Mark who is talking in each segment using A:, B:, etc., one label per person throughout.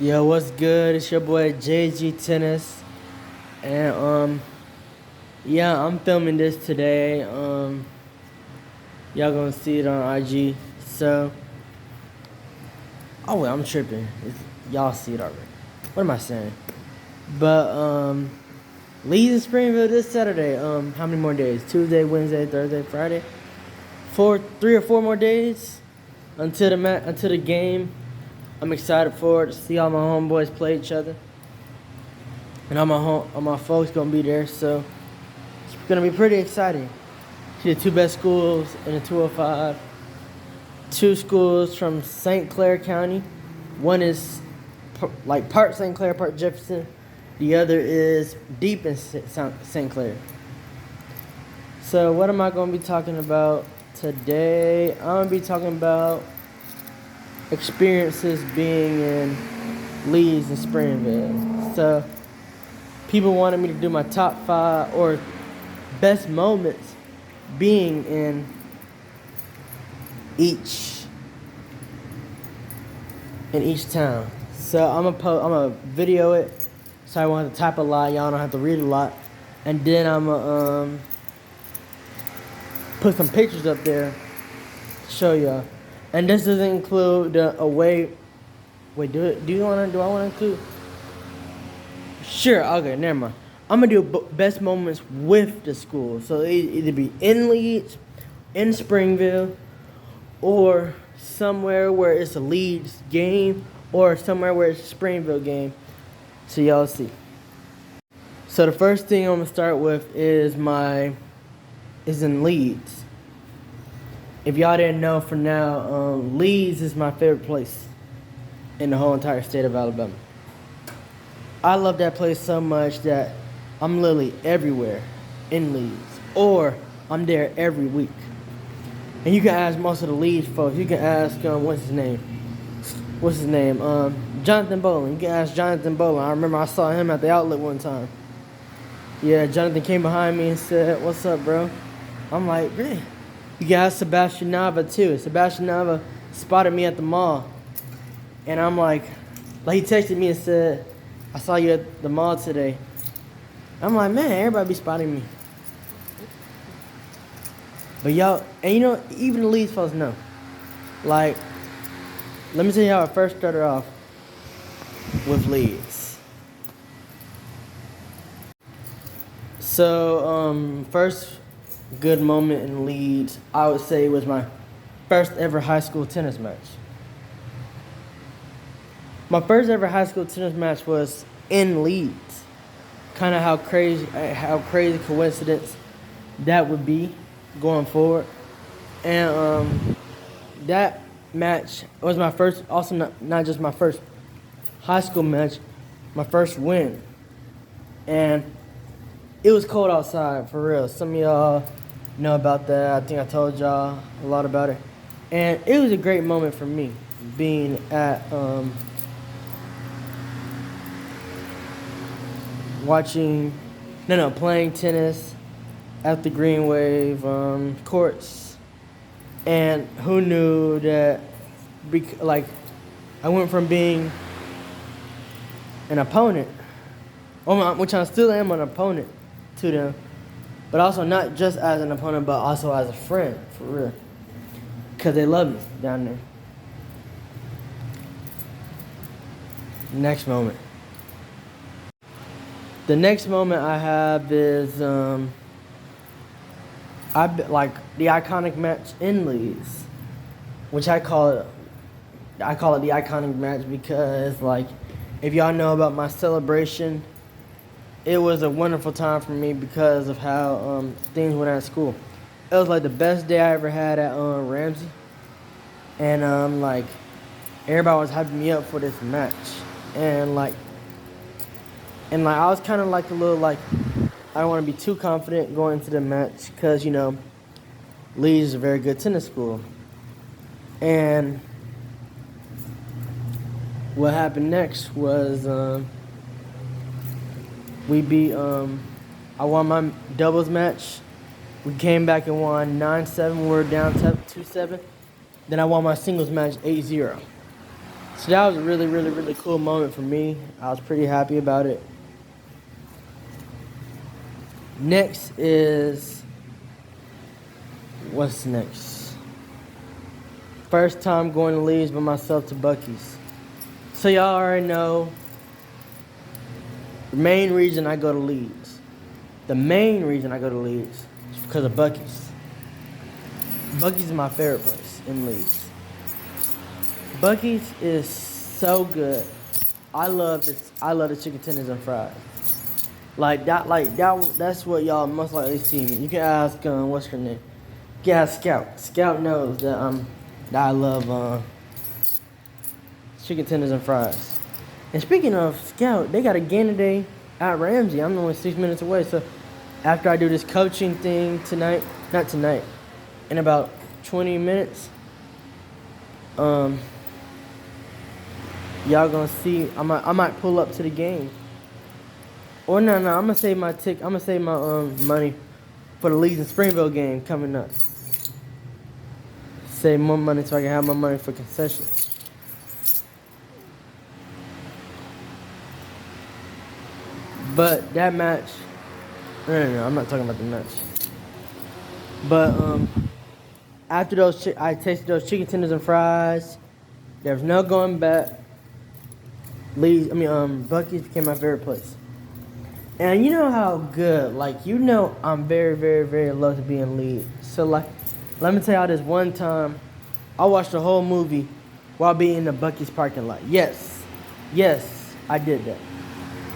A: Yo, what's good? It's your boy JG Tennis, and yeah, I'm filming this today. Y'all gonna see it on IG. So, oh wait, I'm tripping. Y'all see it already. What am I saying? But Leeds and Springville this Saturday. How many more days? Tuesday, Wednesday, Thursday, Friday. 3 or 4 more days until the game. I'm excited for it to see all my homeboys play each other, and all my folks gonna be there. So it's gonna be pretty exciting. See the two best schools in the 205. Two schools from St. Clair County. One is like part St. Clair, part Jefferson. The other is deep in St. Clair. So what am I gonna be talking about today? I'm gonna be talking about experiences being in Leeds and Springville. So people wanted me to do my top 5 or best moments being in each town. So I'm gonna video it, so I won't have to type a lot. Y'all don't have to read a lot, and then I'm gonna put some pictures up there to show y'all. And this doesn't include the away. Wait, do I want to include? Sure, okay, never mind. I'm gonna do best moments with the school. So it either be in Leeds, in Springville, or somewhere where it's a Leeds game, or somewhere where it's a Springville game. So y'all see. So the first thing I'm gonna start with is in Leeds. If y'all didn't know for now, Leeds is my favorite place in the whole entire state of Alabama. I love that place so much that I'm literally everywhere in Leeds, or I'm there every week. And you can ask most of the Leeds folks. You can ask, what's his name? Jonathan Bowling. You can ask Jonathan Bowling. I remember I saw him at the outlet one time. Yeah, Jonathan came behind me and said, "What's up, bro?" I'm like, "Really?" You can ask Sebastian Nava too. Sebastian Nava spotted me at the mall. And I'm like he texted me and said, "I saw you at the mall today." I'm like, man, everybody be spotting me. But y'all, and even the Leeds folks know. Like, let me tell you how I first started off with Leeds. So, first good moment in Leeds, I would say, was my first ever high school tennis match. My first ever high school tennis match was in Leeds. Kind of how crazy coincidence that would be going forward. And that match was my first, also not just my first high school match, my first win. And it was cold outside, for real. Some of y'all know about that. I think I told y'all a lot about it. And it was a great moment for me, being at playing tennis at the Green Wave courts. And who knew that, I went from being an opponent, which I still am an opponent to them, but also not just as an opponent, but also as a friend, for real. Because they love me down there. Next moment. The next moment I have is the iconic match in Leeds, which I call it the iconic match because, if y'all know about my celebration, it was a wonderful time for me because of how things went at school. It was the best day I ever had at Ramsey, and everybody was hyping me up for this match, and I was kind of a little I don't want to be too confident going into the match because Leeds is a very good tennis school, and what happened next was I won my doubles match. We came back and won 9-7. We were down 2-7. Then I won my singles match 8-0. So that was a really, really, really cool moment for me. I was pretty happy about it. Next is, what's next? First time going to Leeds by myself to Buc-ee's. So y'all already know the main reason I go to Leeds. The main reason I go to Leeds is because of Buc-ee's. Buc-ee's is my favorite place in Leeds. Buc-ee's is so good. I love this. I love the chicken tenders and fries. That's what y'all most likely see me. You can ask what's her name? You can ask Scout. Scout knows that I love chicken tenders and fries. And speaking of Scout, they got a game today at Ramsey. I'm only 6 minutes away. So after I do this coaching thing tonight, not tonight, in about 20 minutes, y'all gonna see. I might pull up to the game. Or no, I'm gonna save my money for the Leeds and Springville game coming up. Save more money so I can have my money for concessions. But that match, no, I'm not talking about the match. But after I tasted those chicken tenders and fries. There's no going back. Buc-ee's became my favorite place. And you know how good, I'm very, very, very low to be in Leeds. So, let me tell y'all this one time, I watched the whole movie while being in the Buc-ee's parking lot. Yes, I did that.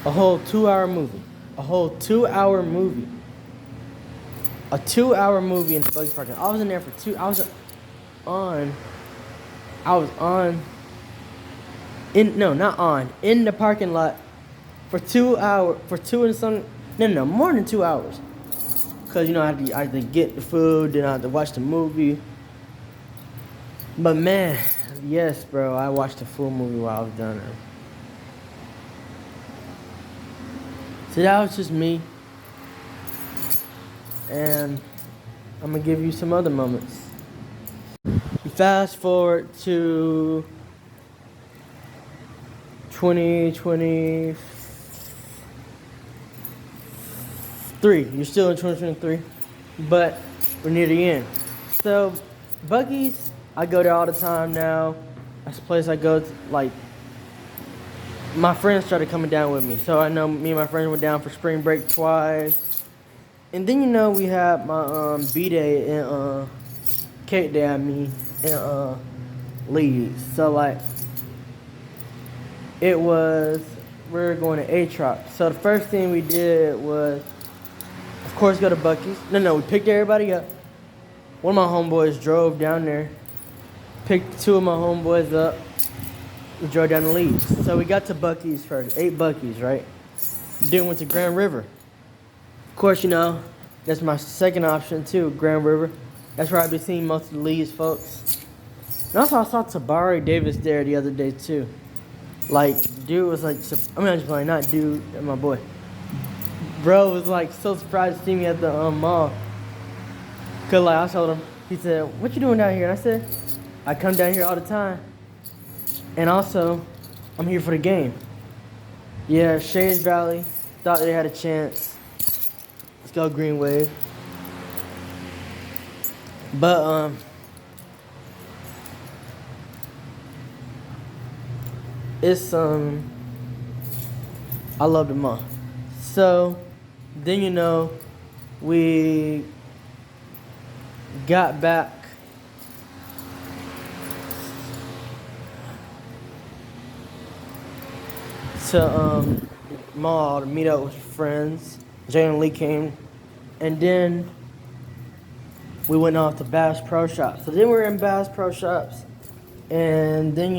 A: A whole 2-hour movie. A 2-hour movie in the Buc-ee's parking lot. I was in there for in the parking lot for 2 hours, more than 2 hours. Because, I had to get the food, then I had to watch the movie. But man, yes, bro, I watched the full movie while I was down there. So that was just me. And I'm going to give you some other moments. You fast forward to 2023. You're still in 2023, but we're near the end. So, Buc-ee's, I go there all the time now. That's a place I go to, my friends started coming down with me. So I know me and my friends went down for spring break twice. And then, we had my B-Day and cake day, in Leeds. So, we were going to Atrox. So the first thing we did was, of course, go to Buc-ee's. No, we picked everybody up. One of my homeboys drove down there, picked 2 of my homeboys up. We drove down to Leeds. So we got to Buc-ee's first. 8 Buc-ee's, right? Then went to Grand River. Of course, that's my second option too, Grand River. That's where I've been seeing most of the Leeds folks. And also I saw Tabari Davis there the other day too. Dude was I'm just playing, not dude, my boy. Bro was so surprised to see me at the mall. Cause I told him, he said, "What you doing down here?" And I said, "I come down here all the time. And also, I'm here for the game." Yeah, Shays Valley, thought they had a chance. Let's go Green Wave. But, it's, I love them all. So, then, we got back to mall to meet up with friends. Jay and Lee came, and then we went off to Bass Pro Shops. So then we were in Bass Pro Shops, and then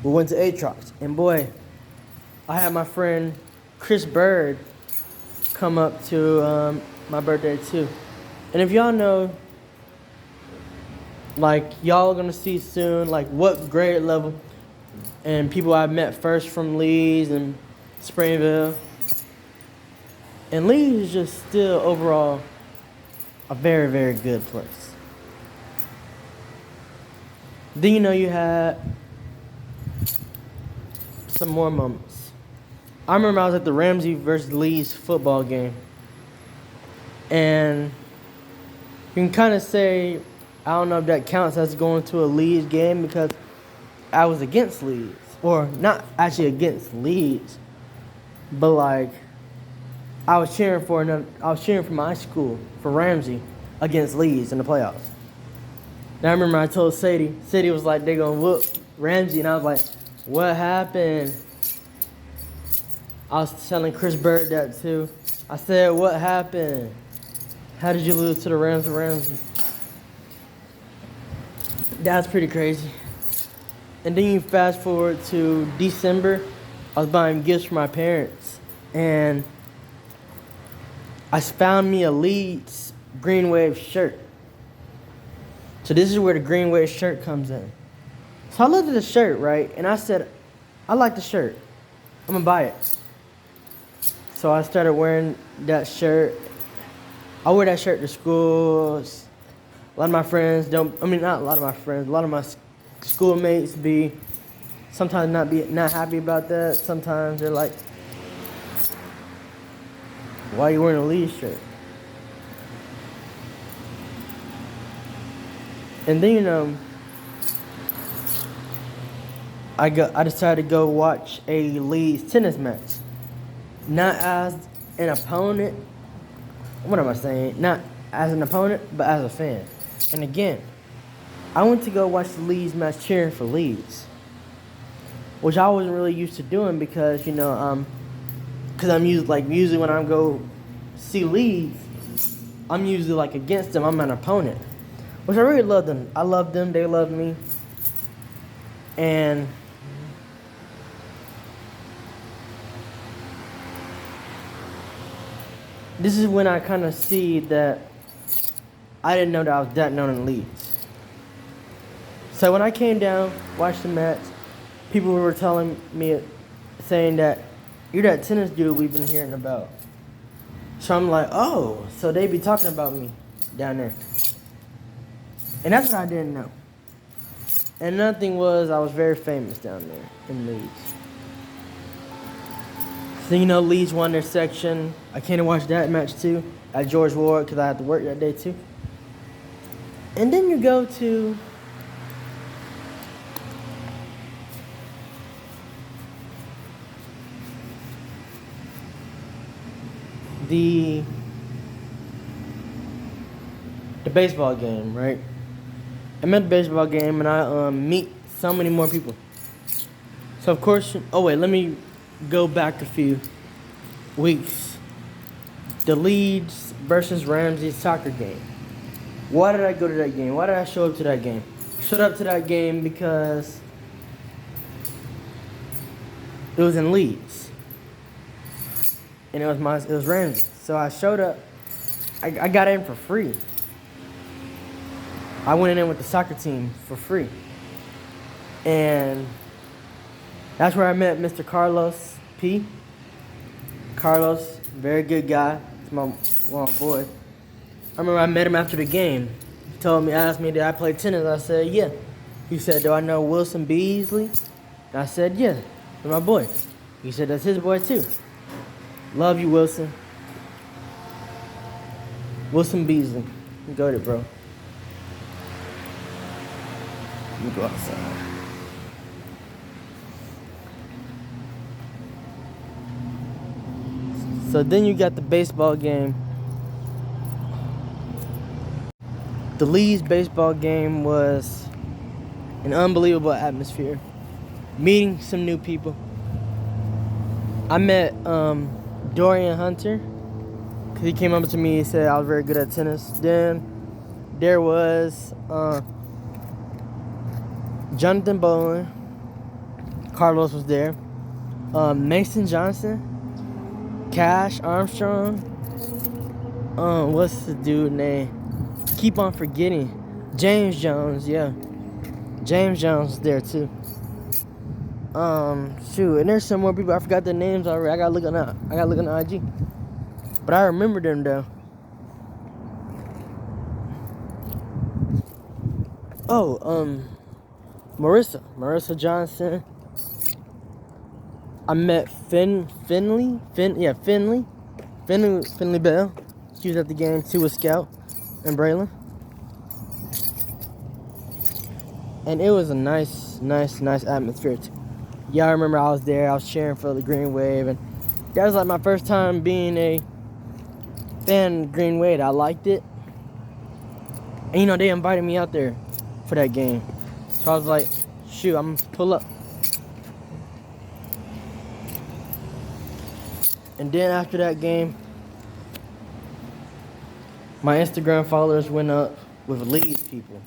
A: we went to Atrox. And boy, I had my friend Chris Bird come up to my birthday too. And if y'all know, y'all are gonna see soon, what grade level and people I met first from Leeds and Springville. And Leeds is just still overall a very, very good place. Then you had some more moments. I remember I was at the Ramsey versus Leeds football game. And you can kind of say, I don't know if that counts as going to a Leeds game because I was against Leeds. Or not actually against Leeds, but like I was cheering for my school, for Ramsey, against Leeds in the playoffs. And I remember I told Sadie was like, they're going to whoop Ramsey. And I was like, what happened? I was telling Chris Bird that too. I said, what happened? How did you lose to the Ramsey? That's pretty crazy. And then you fast forward to December. I was buying gifts for my parents. And I found me a Leeds Green Wave shirt. So this is where the Green Wave shirt comes in. So I looked at the shirt, right? And I said, I like the shirt. I'm going to buy it. So I started wearing that shirt. I wear that shirt to school. A lot of my friends not a lot of my friends. A lot of my schoolmates be sometimes not happy about that. Sometimes they're like, why are you wearing a Leeds shirt? And then I decided to go watch a Leeds tennis match. Not as an opponent. What am I saying? Not as an opponent, but as a fan. And again, I went to go watch the Leeds match cheering for Leeds, which I wasn't really used to doing because I'm usually when I go see Leeds, I'm usually like against them. I'm an opponent, which I really love them. I love them. They love me, and this is when I kind of see that I didn't know that I was that known in Leeds. So when I came down, watched the match, people were telling me, saying that, you're that tennis dude we've been hearing about. So I'm like, oh, so they be talking about me down there. And that's what I didn't know. And another thing was, I was very famous down there in Leeds. So Leeds won their section. I came to watch that match too at George Ward because I had to work that day too. And then you go to the baseball game, right? I'm at the baseball game and I meet so many more people. So of course, let me go back a few weeks. The Leeds versus Ramsey soccer game. Why did I go to that game? Why did I show up to that game? I showed up to that game because it was in Leeds. And it was Ramsey. So I showed up. I got in for free. I went in with the soccer team for free. And that's where I met Mr. Carlos P. Carlos, very good guy. He's my boy. I remember I met him after the game. He asked me, did I play tennis? I said, yeah. He said, do I know Wilson Beasley? And I said, yeah, he's my boy. He said, that's his boy too. Love you, Wilson. Wilson Beasley. You got it, bro. Let me go outside. So then you got the baseball game. The Leeds baseball game was an unbelievable atmosphere. Meeting some new people. I met Dorian Hunter. Cause he came up to me and said I was very good at tennis. Then there was Jonathan Bowen. Carlos was there. Mason Johnson. Cash Armstrong. What's the dude name? Keep on forgetting. James Jones, yeah. James Jones was there too. And there's some more people. I forgot their names already. I gotta look on the IG. But I remember them though. Marissa Johnson. I met Finley Bell. She was at the game. She was scout in Braylon. And it was a nice atmosphere. Y'all remember I was there. I was cheering for the Green Wave. And that was like my first time being a fan of Green Wave. I liked it. And, you know, they invited me out there for that game. So I was like, shoot, I'm going to pull up. And then after that game, my Instagram followers went up with Leeds people.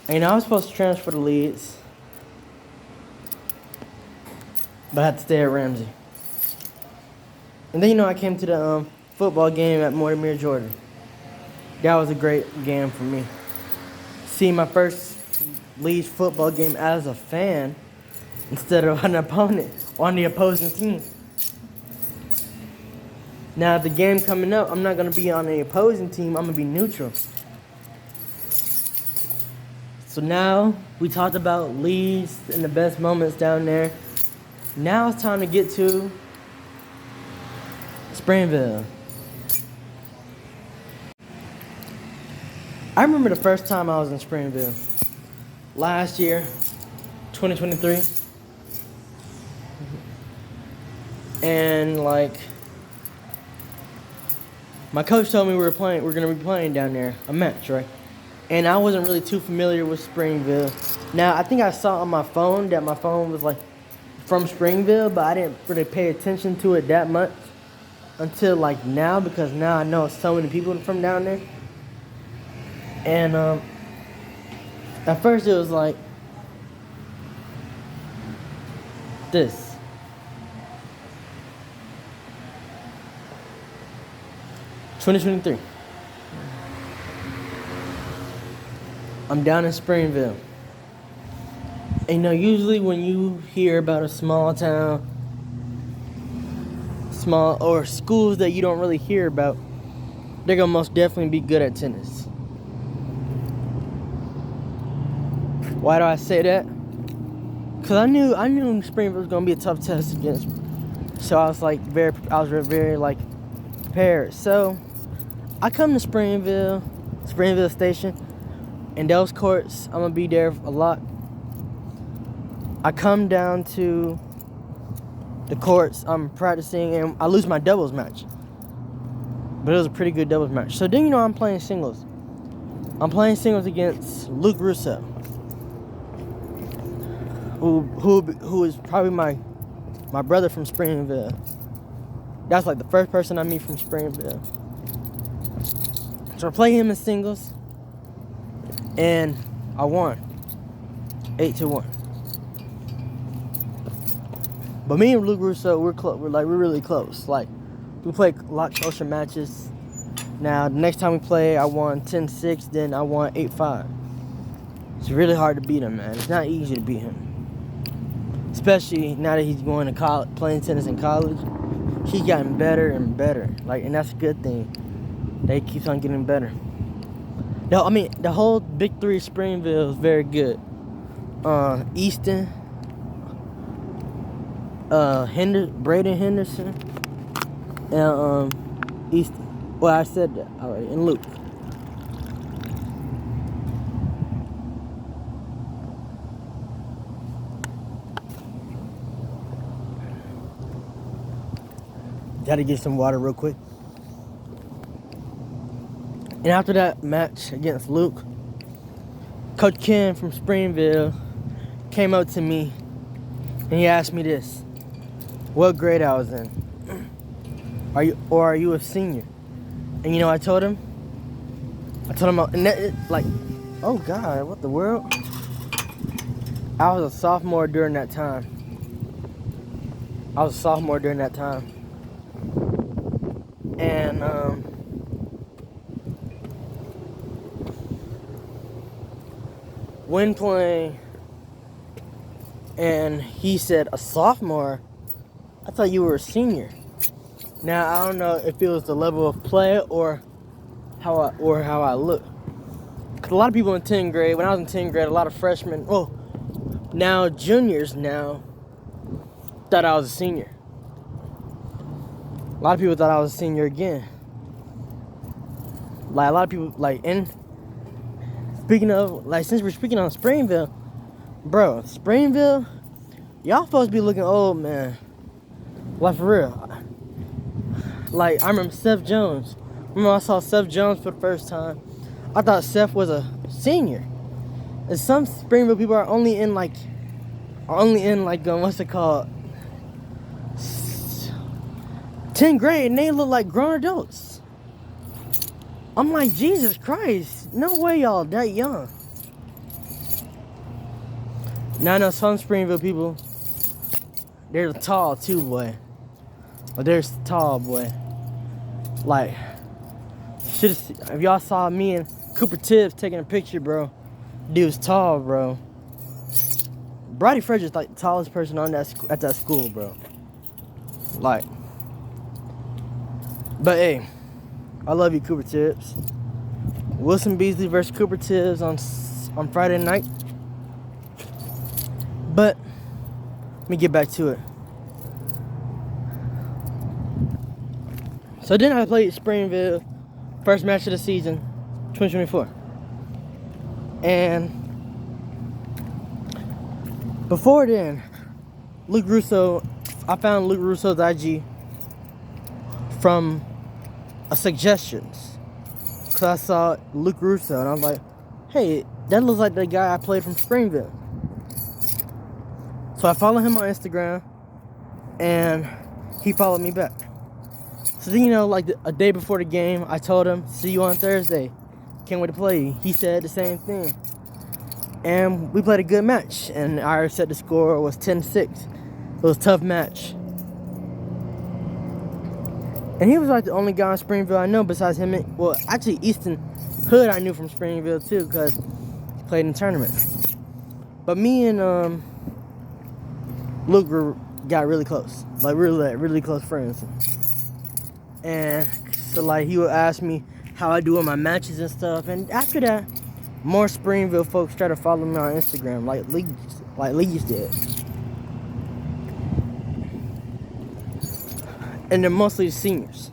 A: And I was supposed to transfer to Leeds, but I had to stay at Ramsey. And then, you know, I came to the football game at Mortimer, Georgia. That was a great game for me. See my first Leeds football game as a fan instead of an opponent on the opposing team. Now, the game coming up, I'm not going to be on the opposing team. I'm going to be neutral. So now we talked about Leeds and the best moments down there. Now it's time to get to Springville. I remember the first time I was in Springville. Last year, 2023. And like, my coach told me we're going to be playing down there, a match, right? And I wasn't really too familiar with Springville. Now, I think I saw on my phone that my phone was like from Springville, but I didn't really pay attention to it that much until like now, because now I know so many people from down there. And at first it was like this. "2023. I'm down in Springville." And you know, usually when you hear about a small town, or schools that you don't really hear about, they're gonna most definitely be good at tennis. Why do I say that? Cause I knew Springville was gonna be a tough test against me. So I was very like prepared. So I come to Springville Station, and those courts, I'm gonna be there a lot. I come down to the courts, I'm practicing, and I lose my doubles match. But it was a pretty good doubles match. So then, you know, I'm playing singles. I'm playing singles against Luke Russo, who is probably my brother from Springville. That's like the first person I meet from Springville. So I play him in singles, and I won 8-1. But me and Luke Russo, we're really close. Like, we play a lot closer matches. Now, the next time we play, I won 10-6, then I won 8-5. It's really hard to beat him, man. It's not easy to beat him, especially now that he's going to college, playing tennis in college. He's gotten better and better. Like, and that's a good thing. That he keeps on getting better. No, I mean, the whole Big Three Springville is very good. Easton, Braden Henderson, and Easton. Well, I said that already. And Luke. Gotta get some water real quick. And after that match against Luke, Coach Ken from Springville came up to me and he asked me this: what grade I was in? Are you a senior? And you know, I told him, and like, oh God, what the world? I was a sophomore during that time. And when playing, and he said, a sophomore? I thought you were a senior. Now, I don't know if it was the level of play or how I look. 'Cause a lot of people in 10th grade, when I was in 10th grade, a lot of freshmen, well, now juniors now, thought I was a senior. A lot of people thought I was a senior again. Like, a lot of people, like, and speaking of, like, since we're speaking on Springville, bro, Springville, y'all supposed to be looking old, man. Like, for real. Like, I remember Seth Jones. Remember I saw Seth Jones for the first time. I thought Seth was a senior. And some Springville people are only in, like, what's it called? 10th grade, and they look like grown adults. I'm like, Jesus Christ. No way y'all that young. Now I know some Springville people, they're tall too, boy. But they're tall, boy. Like, if y'all saw me and Cooper Tibbs taking a picture, bro, dude was tall, bro. Brody Frederick's like the tallest person on at that school, bro. Like, but hey, I love you, Cooper Tibbs. Wilson Beasley versus Cooper Tibbs on Friday night. But let me get back to it. So then I played Springville, first match of the season, 2024. And before then, Luke Russo, I found Luke Russo's IG from a suggestions. Cause I saw Luke Russo and I was like, hey, that looks like the guy I played from Springville. So I followed him on Instagram and he followed me back. So then, you know, like a day before the game, I told him, see you on Thursday. Can't wait to play you. He said the same thing. And we played a good match. And I already said the score was 10-6. It was a tough match. And he was like the only guy in Springville I know besides him. Well, actually, Easton Hood I knew from Springville too because he played in tournaments. But me and Luke got really close. Like, really close friends. And so, like, he would ask me how I do in my matches and stuff. And after that, more Springville folks started following me on Instagram, like Leeds did. And they're mostly the seniors.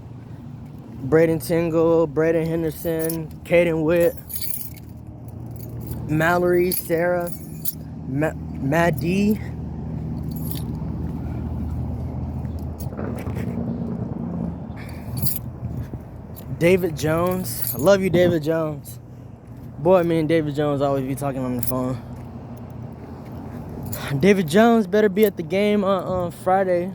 A: Braden Tingle, Braden Henderson, Caden Witt, Mallory, Sarah, Maddie. David Jones. I love you, David Jones. Boy, me and David Jones always be talking on the phone. David Jones better be at the game on Friday.